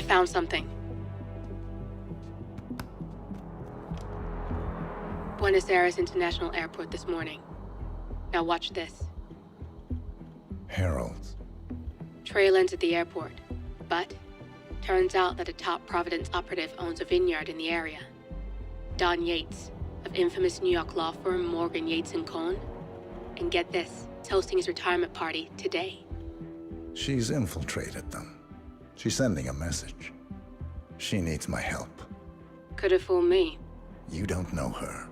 found something. Buenos Aires International Airport this morning. Now watch this. Heralds. Trail ends at the airport, but turns out that a top Providence operative owns a vineyard in the area. Don Yates, of infamous New York law firm Morgan, Yates & Cohn. And get this, is hosting his retirement party today. She's infiltrated them. She's sending a message. She needs my help. Could have fooled me. You don't know her.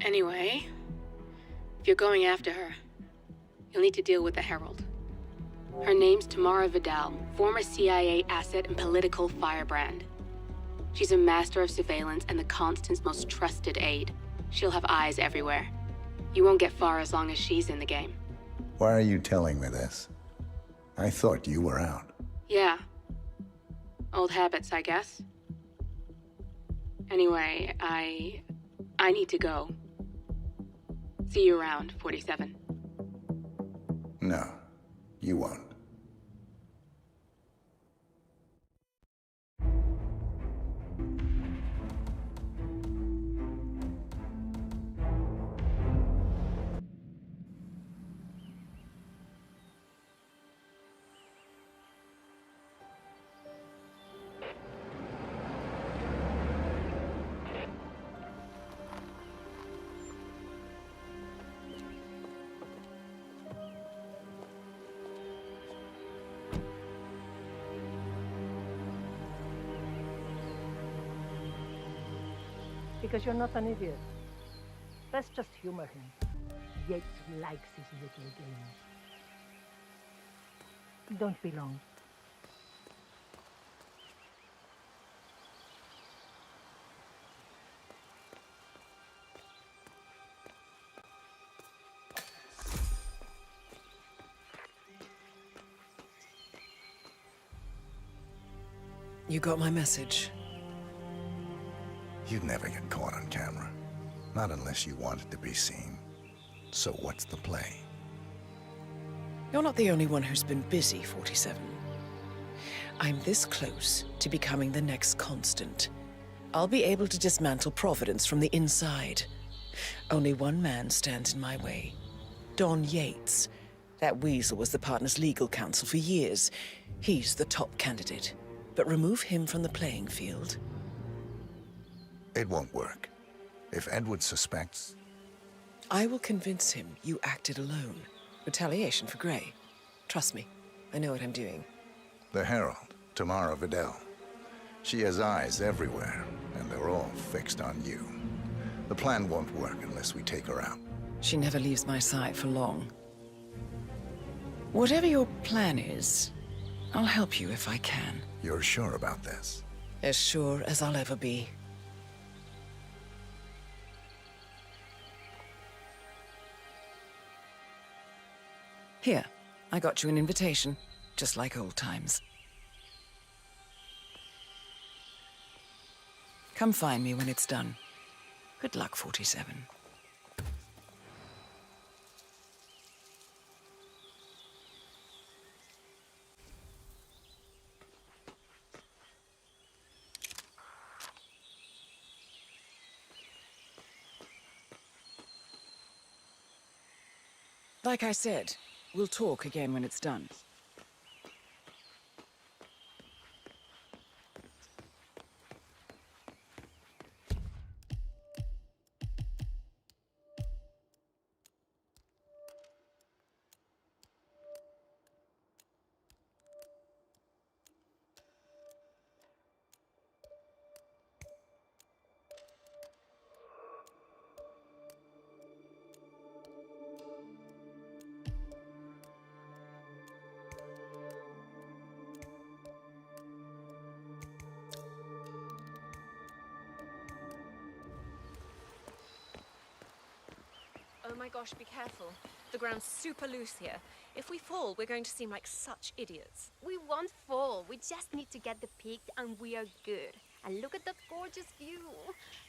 Anyway, if you're going after her, you'll need to deal with the Herald. Her name's Tamara Vidal, former CIA asset and political firebrand. She's a master of surveillance and the Constant's most trusted aide. She'll have eyes everywhere. You won't get far as long as she's in the game. Why are you telling me this? I thought you were out. Yeah. Old habits, I guess. Anyway, I need to go. See you around, 47. No, you won't. Because you're not an idiot. Let's just humor him. Yates likes his little games. Don't be long. You got my message. You'd never get caught on camera. Not unless you wanted to be seen. So what's the play? You're not the only one who's been busy, 47. I'm this close to becoming the next Constant. I'll be able to dismantle Providence from the inside. Only one man stands in my way. Don Yates. That weasel was the partner's legal counsel for years. He's the top candidate. But remove him from the playing field. It won't work. If Edward suspects... I will convince him you acted alone. Retaliation for Grey. Trust me, I know what I'm doing. The Herald, Tamara Vidal. She has eyes everywhere, and they're all fixed on you. The plan won't work unless we take her out. She never leaves my side for long. Whatever your plan is, I'll help you if I can. You're sure about this? As sure as I'll ever be. Here, I got you an invitation, just like old times. Come find me when it's done. Good luck, 47. Like I said, we'll talk again when it's done. Oh my gosh, be careful. The ground's super loose here. If we fall, we're going to seem like such idiots. We won't fall. We just need to get the peak and we are good. And look at that gorgeous view.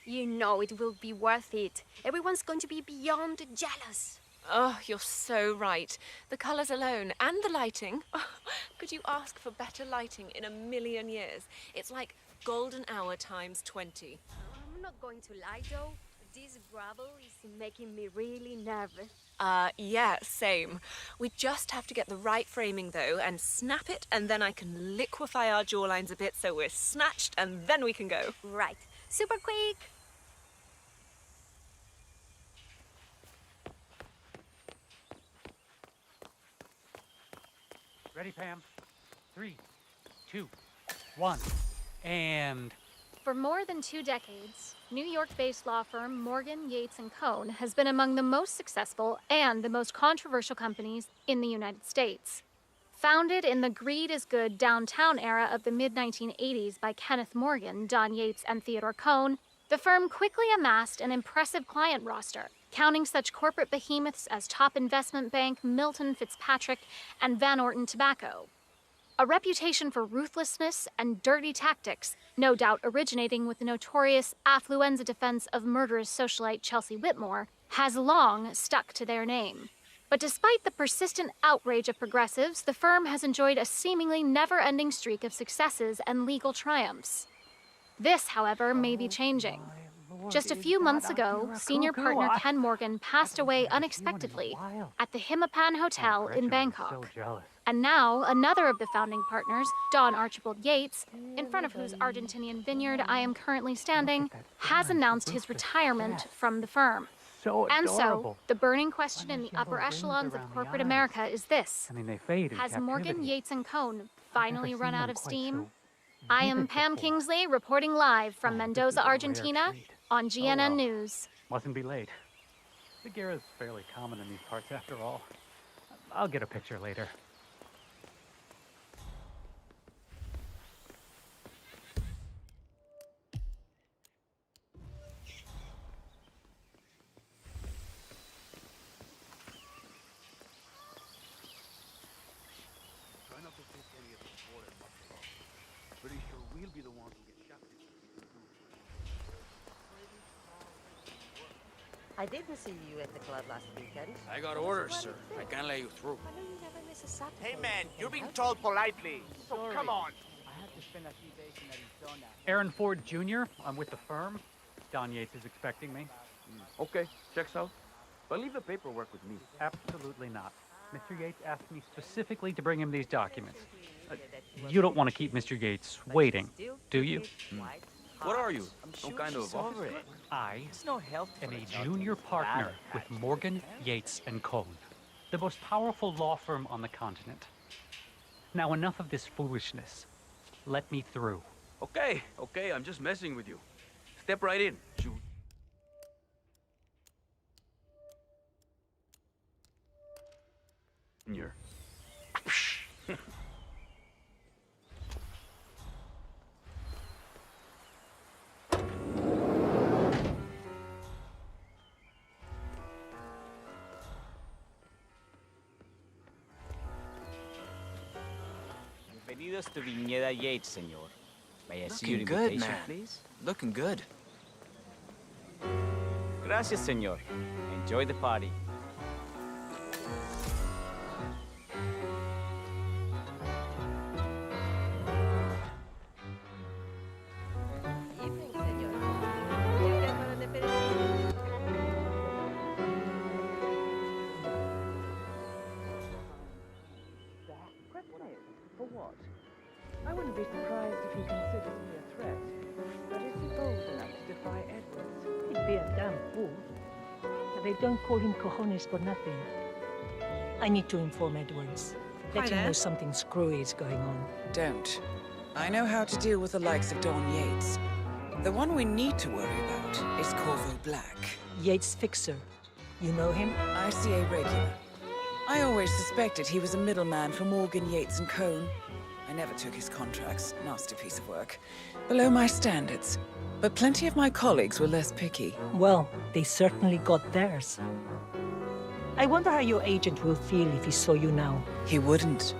You know it will be worth it. Everyone's going to be beyond jealous. Oh, you're so right. The colours alone and the lighting. Could you ask for better lighting in a million years? It's like golden hour times 20. I'm not going to lie though. This gravel is making me really nervous. Yeah, same. We just have to get the right framing though and snap it, and then I can liquefy our jawlines a bit so we're snatched, and then we can go. Right. Super quick. Ready, Pam? 3, 2, 1, and... For more than 2 decades, New York-based law firm Morgan, Yates & Cohn has been among the most successful and the most controversial companies in the United States. Founded in the greed is good downtown era of the mid-1980s by Kenneth Morgan, Don Yates, and Theodore Cohn, the firm quickly amassed an impressive client roster, counting such corporate behemoths as Top Investment Bank, Milton Fitzpatrick, and Van Orton Tobacco. A reputation for ruthlessness and dirty tactics, no doubt originating with the notorious affluenza defense of murderous socialite Chelsea Whitmore, has long stuck to their name. But despite the persistent outrage of progressives, the firm has enjoyed a seemingly never-ending streak of successes and legal triumphs. This, however, may be changing. Just a few months ago, senior partner Ken Morgan passed away unexpectedly at the HITMAN Hotel in Bangkok. And now, another of the founding partners, Don Archibald Yates, in front of whose Argentinian vineyard I am currently standing, has announced his retirement from the firm. And so, the burning question in the upper echelons of corporate America is this. Has Morgan, Yates & Cohn finally run out of steam? I am Pam Kingsley, reporting live from Mendoza, Argentina, on GNN News. Mustn't be late. The gear is fairly common in these parts after all. I'll get a picture later. Pretty sure we'll be the ones who get shot. I didn't see you at the club last weekend. I got orders, sir. I can't let you through. I know you never miss a Saturday. Hey, man, you're being told politely. So come on. I have to spend a few days in Arizona. Aaron Ford Jr., I'm with the firm. Don Yates is expecting me. Okay, checks out. But leave the paperwork with me. Absolutely not. Mr. Yates asked me specifically to bring him these documents. You don't want to keep Mr. Yates waiting, do you? What are you? Some kind of office? I am a junior partner with Morgan, Yates & Cohn, the most powerful law firm on the continent. Now enough of this foolishness. Let me through. Okay, I'm just messing with you. Step right in. Shoot. Junior. Bienvenidos to Viñeda Yates, señor. May I see your Looking invitation, good, man. please? Looking good. Gracias, señor. Enjoy the party. Evening, senor. You guys want an aperitif? For what? I wouldn't be surprised if he considers me a threat. But is he bold enough to defy Edwards? He'd be a damn fool. But they don't call him cojones for nothing. I need to inform Edwards. Let him know something screwy is going on. Don't. I know how to deal with the likes of Don Yates. The one we need to worry about is Corvo Black. Yates Fixer. You know him? ICA regular. I always suspected he was a middleman for Morgan, Yates & Cohn. I never took his contracts. Nasty piece of work. Below my standards. But plenty of my colleagues were less picky. Well, they certainly got theirs. I wonder how your agent will feel if he saw you now. He wouldn't.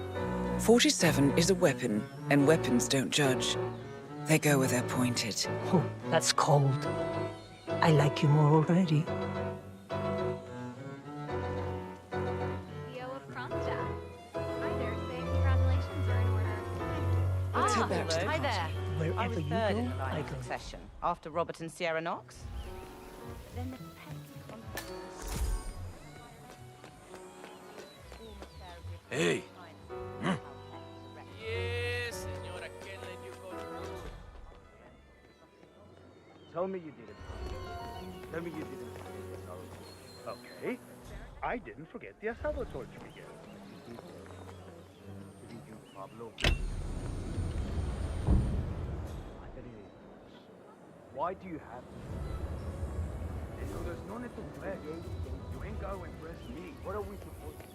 47 is a weapon, and weapons don't judge. They go where they're pointed. Oh, that's cold. I like you more already. head back to the Hi there. party. I Wherever was you third go, in the line I of go. succession, after Robert and Sierra Knox. Then the petty Hey. Yes, senora, can't let you go through. Tell me you didn't. Tell me you didn't forget the asado. Okay. I didn't forget the asado torch, Miguel. Didn't you, Pablo? Why do you have to? So there's no need to press. You ain't going to impress me. What are we supposed to do?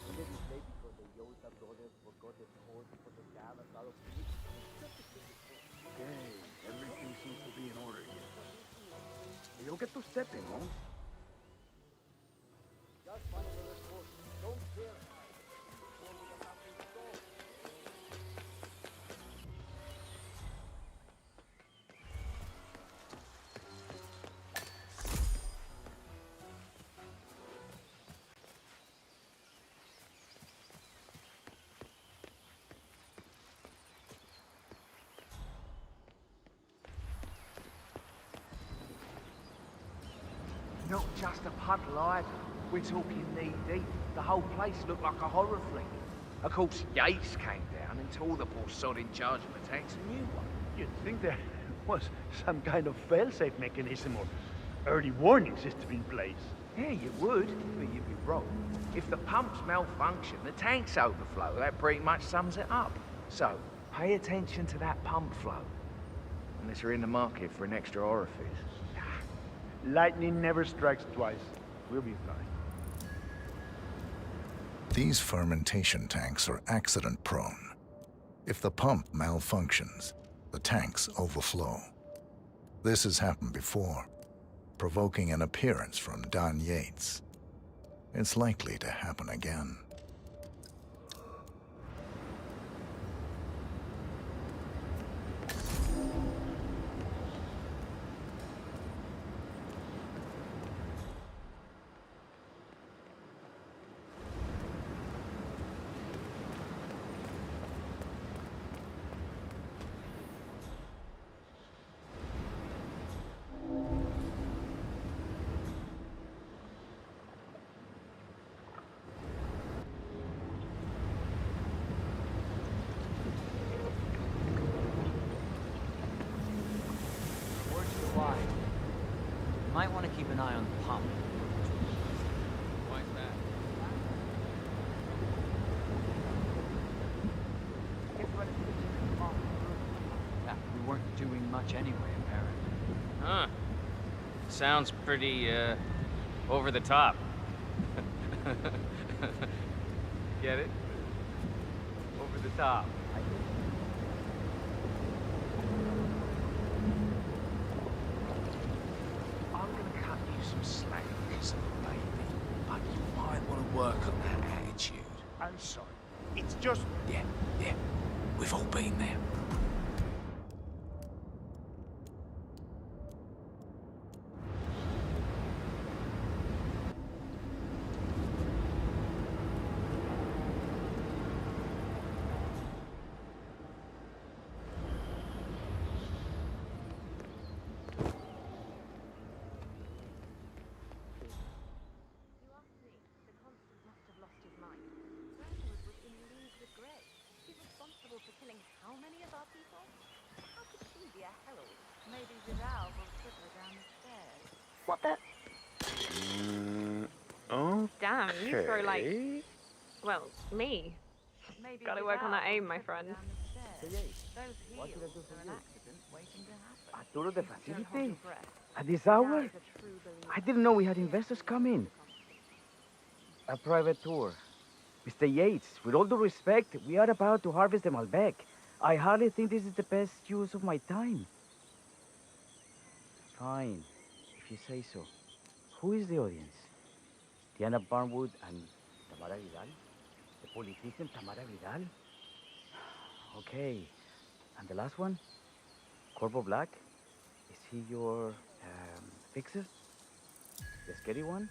We didn't play because the Yoda brothers forgot the torch for the damn asado finish. Okay, everything seems to be in order here. You'll get to step in, no? Just find another torch. Don't care. Not just a puddle either. We're talking knee-deep. The whole place looked like a horror flick. Of course, Yates came down and tore the poor sod in charge of the tanks a new one. You'd think there was some kind of fail-safe mechanism or early warning system in place. Yeah, you would, but you'd be wrong. If the pumps malfunction, the tanks overflow. That pretty much sums it up. So, pay attention to that pump flow. Unless you're in the market for an extra orifice. Lightning never strikes twice. We'll be fine. These fermentation tanks are accident-prone. If the pump malfunctions, the tanks overflow. This has happened before, provoking an appearance from Don Yates. It's likely to happen again. You might want to keep an eye on the pump. Why's that? Yeah, we weren't doing much anyway, apparently. Huh. Sounds pretty, over the top. Get it? Over the top. I'm gonna cut you some slack, little baby. But you might want to work on that attitude. I'm sorry. It's just... Yeah. We've all been there. How many of our people? How could she be a herald? Maybe Vidal will put her down the stairs. Oh. Damn, you throw like... Well, me. Maybe gotta work on that aim, my friend. Those heels are an accident waiting to happen. A tour of the facility? At this hour? I didn't know we had investors coming. A private tour. Mr. Yates, with all due respect, we are about to harvest the Malbec. I hardly think this is the best use of my time. Fine, if you say so. Who is the audience? Diana Barnwood and Tamara Vidal? The politician Tamara Vidal? Okay, and the last one? Corvo Black? Is he your fixer? The scary one?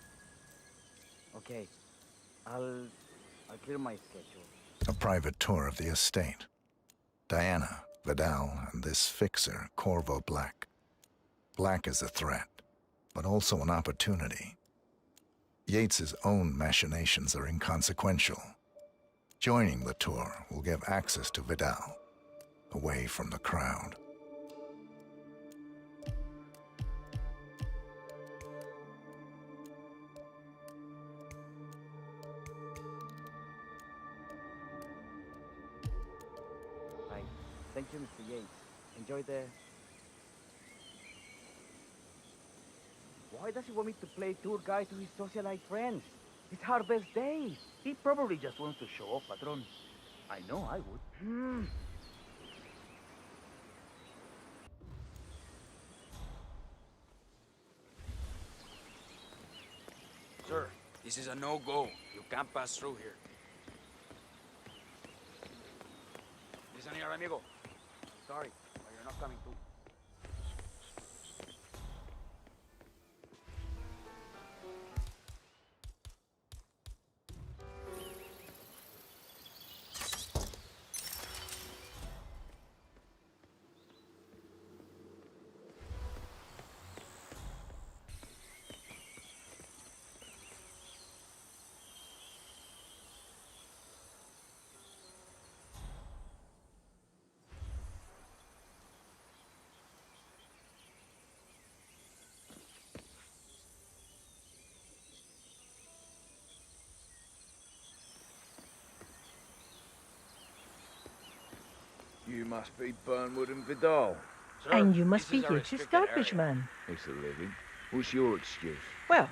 Okay, I'll clear my schedule. A private tour of the estate. Diana, Vidal, and this fixer, Corvo Black. Black is a threat, but also an opportunity. Yates's own machinations are inconsequential. Joining the tour will give access to Vidal, away from the crowd. Right. Thank you, Mr. Yates. Enjoy the... Why does he want me to play tour guide to his socialite friends? It's our best day. He probably just wants to show off, Patron. I know I would. Sir, this is a no-go. You can't pass through here. Listen here, amigo. Sorry, but you're not coming through. You must be Burnwood and Vidal. Sir, And you must this be is a Yates's restricted garbage area. man. It's a living. What's your excuse? Well,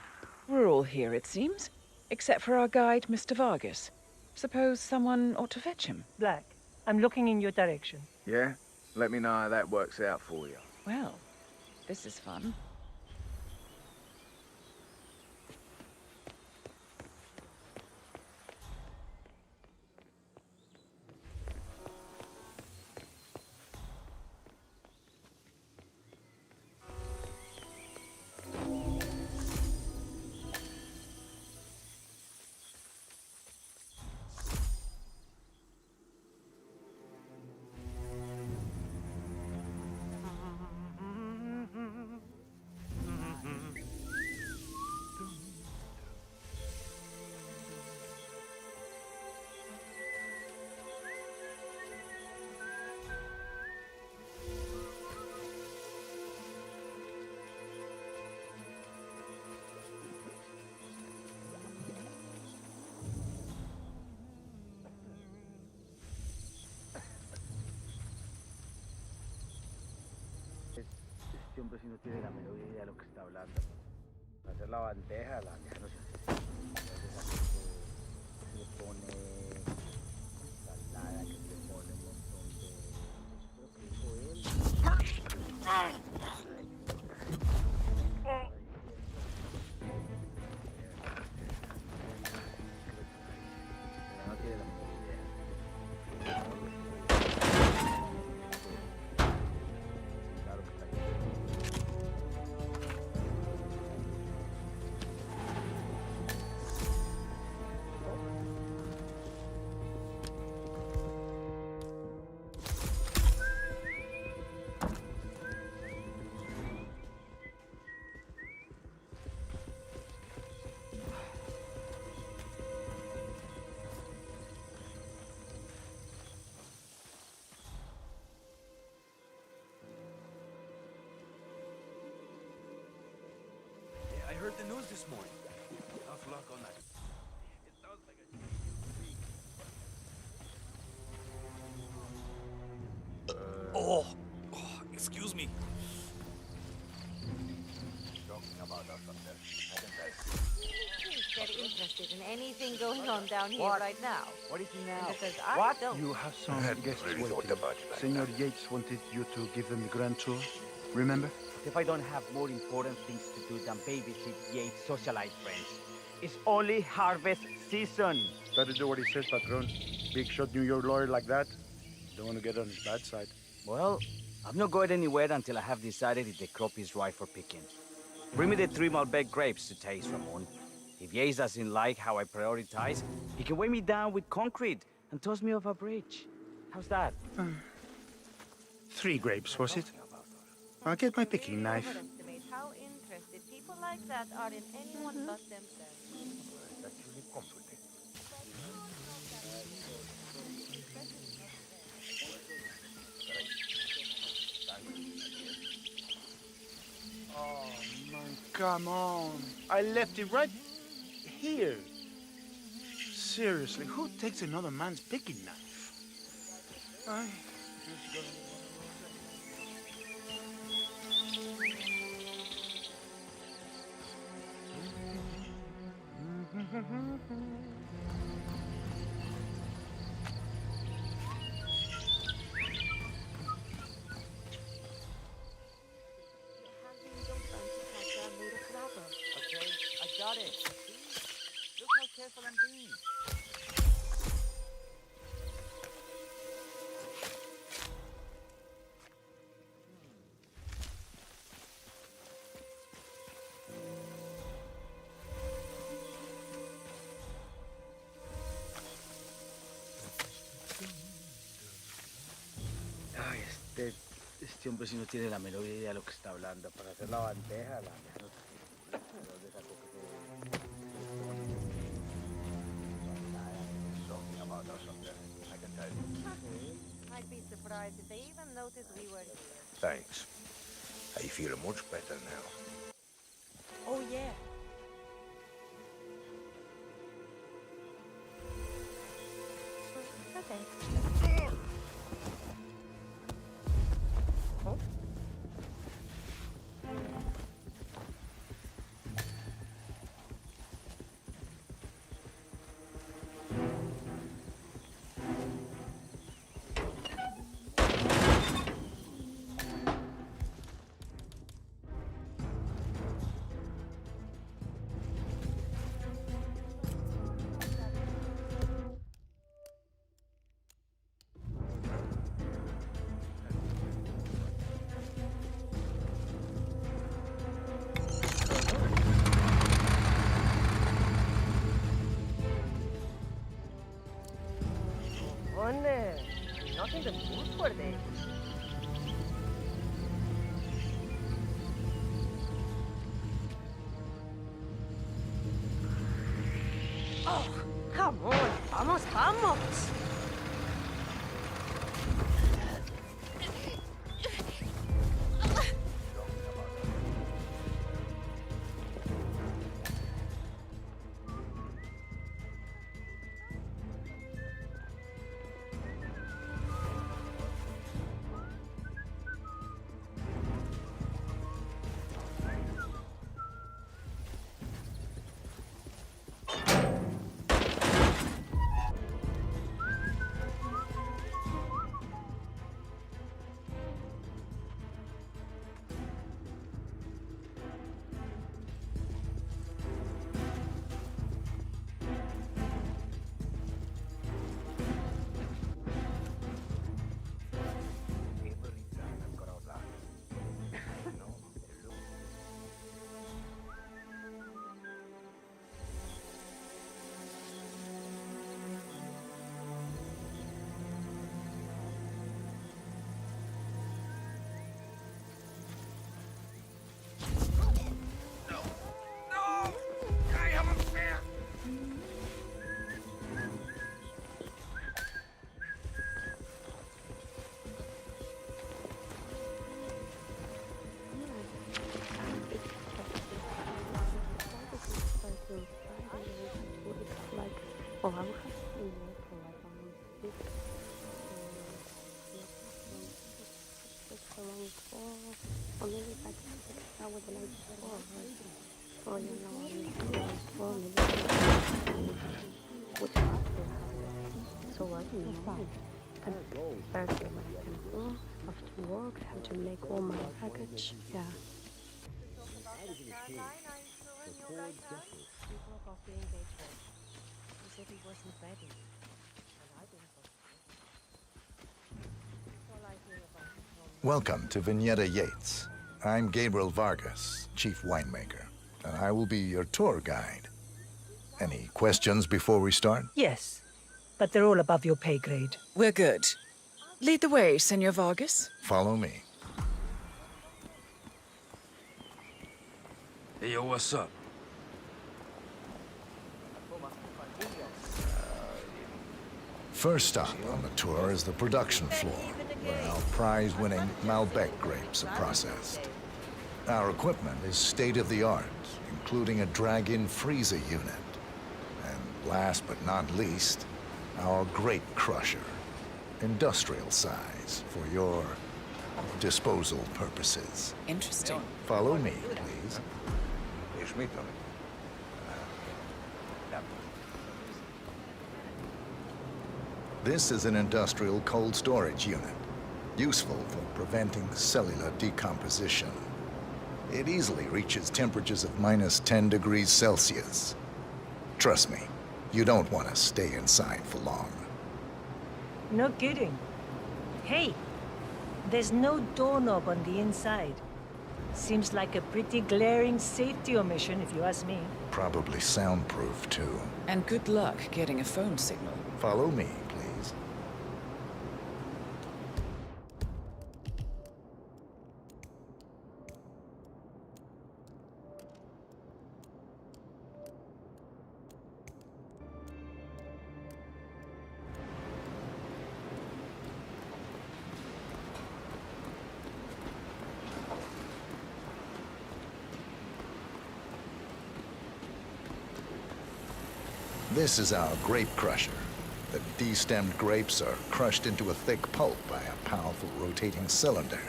we're all here, it seems. Except for our guide, Mr. Vargas. Suppose someone ought to fetch him. Black, I'm looking in your direction. Yeah? Let me know how that works out for you. Well, this is fun. Este hombre sí no tiene la menor idea de lo que está hablando. Para hacer la bandeja, la bandeja no se hace. Entonces aquí se le pone ensalada, que se le pone un montón de... Creo que dijo él. Pero no tiene la menor idea. Claro que está aquí. I heard the news this morning. Tough luck on that. It sounds like a... Oh, excuse me. Talking about us up there. I think He's very interested in anything going on down here What? right now. What is it now? Because I What? don't. You have some hadn't guests really thought waiting. about it like Senor Yates wanted you to give them the grand tour. Remember? If I don't have more important things to do than babysit Yates' socialite friends. It's only harvest season. Better do what he says, Patron. Big shot New York lawyer like that. Don't want to get on his bad side. Well, I'm not going anywhere until I have decided if the crop is right for picking. Bring me the 3 Malbec grapes to taste, Ramon. If Yates doesn't like how I prioritize, he can weigh me down with concrete and toss me off a bridge. How's that? 3 grapes, was it? I'll get my picking knife. Overestimate how interested people like that are in anyone but themselves. That's really comforting. Oh, man, come on. I left it right here. Seriously, who takes another man's picking knife? I just got... Okay, I got it. See? Look how careful I'm being. Ay, este hombre sí no tiene la menor idea de lo que está hablando. Para hacer la bandeja, la bandeja no está. ¿De dónde sacó que se... Something about us up there, I can tell you. I'd be surprised if they even noticed we were here. Thanks. I feel much better now. Oh, yeah. Okay. Oh. Not in the mood for this. Oh, come on. Vamos, vamos. After work, have to make all my package. Yeah. Welcome to Vignetta Yates. I'm Gabriel Vargas, chief winemaker, and I will be your tour guide. Any questions before we start? Yes, but they're all above your pay grade. We're good. Lead the way, Senor Vargas. Follow me. Hey, yo, what's up? First stop on the tour is the production floor, where our prize-winning Malbec grapes are processed. Our equipment is state-of-the-art, including a drag-in freezer unit. And last but not least, our grape crusher, industrial size for your disposal purposes. Interesting. Follow me, please. This is an industrial cold storage unit, useful for preventing cellular decomposition. It easily reaches temperatures of -10 degrees Celsius. Trust me, you don't want to stay inside for long. No kidding. Hey, there's no doorknob on the inside. Seems like a pretty glaring safety omission, if you ask me. Probably soundproof, too. And good luck getting a phone signal. Follow me, please. This is our grape crusher. The destemmed grapes are crushed into a thick pulp by a powerful rotating cylinder,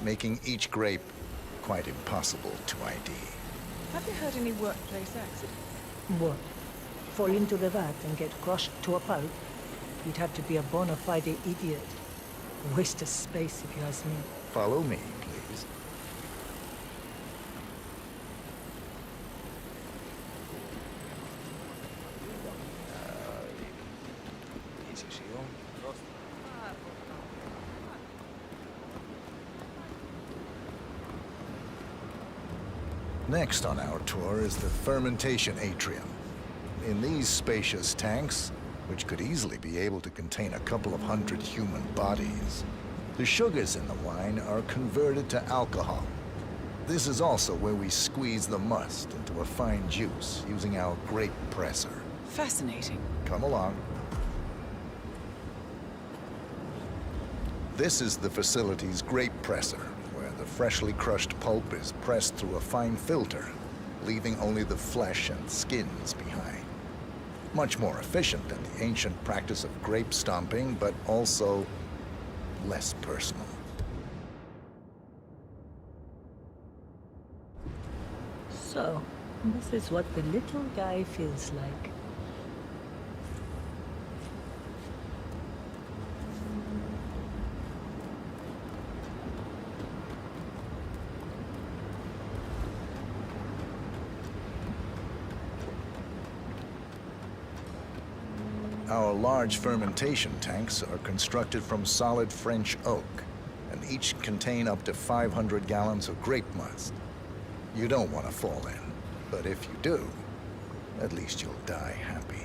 making each grape quite impossible to ID. Have you heard any workplace accidents? What? Fall into the vat and get crushed to a pulp? You'd have to be a bona fide idiot. Waste of space, if you ask me. Follow me, please. Next on our tour is the fermentation atrium. In these spacious tanks, which could easily be able to contain a couple of hundred human bodies, the sugars in the wine are converted to alcohol. This is also where we squeeze the must into a fine juice using our grape presser. Fascinating. Come along. This is the facility's grape presser, where the freshly crushed pulp is pressed through a fine filter, leaving only the flesh and skins behind. Much more efficient than the ancient practice of grape stomping, but also less personal. So, this is what the little guy feels like. Our large fermentation tanks are constructed from solid French oak, and each contain up to 500 gallons of grape must. You don't want to fall in, but if you do, at least you'll die happy.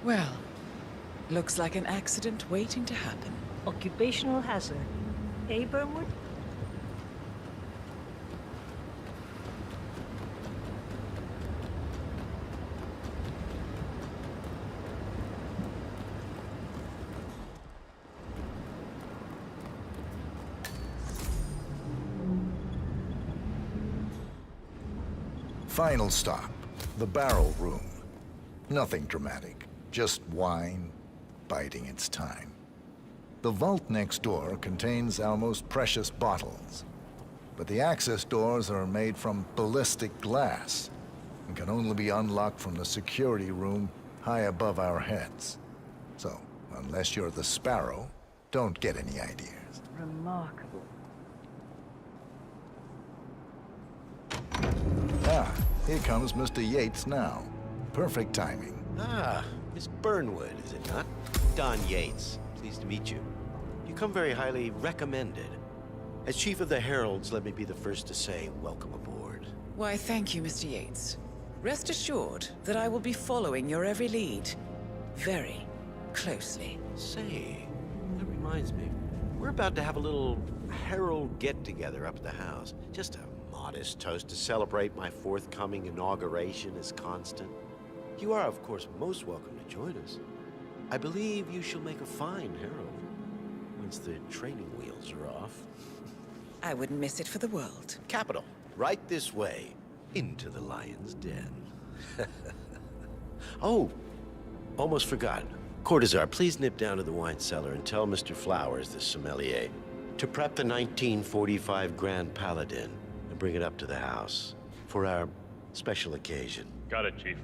Well, looks like an accident waiting to happen. Occupational hazard. Eh, Burnwood? Final stop, the barrel room. Nothing dramatic, just wine biding its time. The vault next door contains our most precious bottles, but the access doors are made from ballistic glass and can only be unlocked from the security room high above our heads. So, unless you're the Sparrow, don't get any ideas. Remarkable. Ah, here comes Mr. Yates now. Perfect timing. Ah, Miss Burnwood, is it not? Don Yates. Pleased pleased to meet you. You come very highly recommended. As Chief of the Heralds, let me be the first to say welcome aboard. Why, thank you, Mr. Yates. Rest assured that I will be following your every lead. Very closely. Say, that reminds me. We're about to have a little Herald get-together up at the house. Just a modest toast to celebrate my forthcoming inauguration as Constant. You are, of course, most welcome to join us. I believe you shall make a fine Herald, once the training wheels are off. I wouldn't miss it for the world. Capital. Right this way, into the lion's den. Oh, almost forgot. Cortazar, please nip down to the wine cellar and tell Mr. Flowers, the sommelier, to prep the 1945 Grand Paladin and bring it up to the house for our special occasion. Got it, Chief.